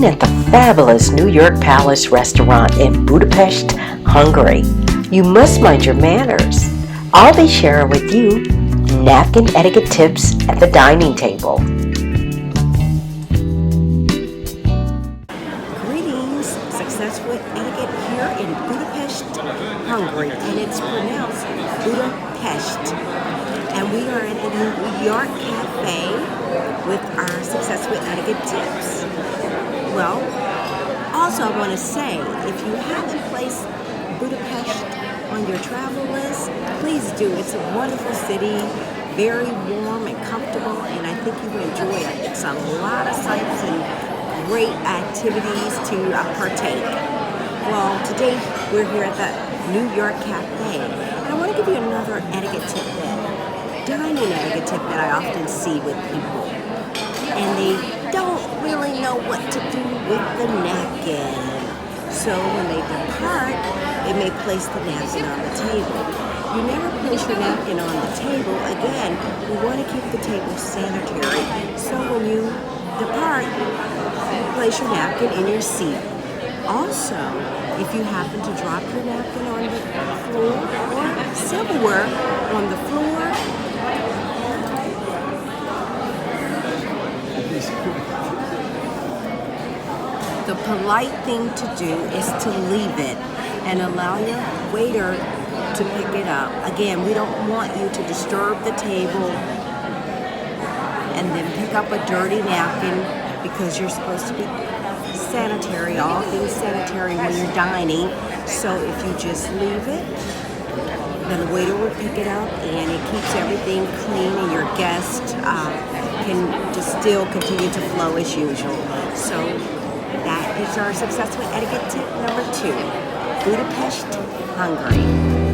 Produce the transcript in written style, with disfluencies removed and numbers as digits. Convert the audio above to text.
eating at the fabulous New York Palace restaurant in Budapest, Hungary. You must mind your manners. I'll be sharing with you napkin etiquette tips at the dining table. Greetings, Success with Etiquette here in Budapest, Hungary, and it's pronounced Budapest. And we are at the York Café with our Success with Etiquette tips. Well, also I want to say, if you haven't placed Budapest on your travel list, please do. It's a wonderful city, very warm and comfortable, and I think you will enjoy it. It's a lot of sights and great activities to partake. Well, today we're here at the New York Café, and I want to give you another etiquette tip dining etiquette tip that I often see with people, and they don't really know what to do with the napkin. So when they depart, they may place the napkin on the table. You never place your napkin on the table. Again, we want to keep the table sanitary. So when you depart, place your napkin in your seat. Also, if you happen to drop your napkin on the floor or silverware on the floor, the polite thing to do is to leave it and allow your waiter to pick it up. Again, we don't want you to disturb the table and then pick up a dirty napkin, because you're supposed to be sanitary, all things sanitary when you're dining. So if you just leave it, then the waiter will pick it up and it keeps everything clean, and your guest can just still continue to flow as usual. So that is our Success with Etiquette tip number 2, Budapest, Hungary.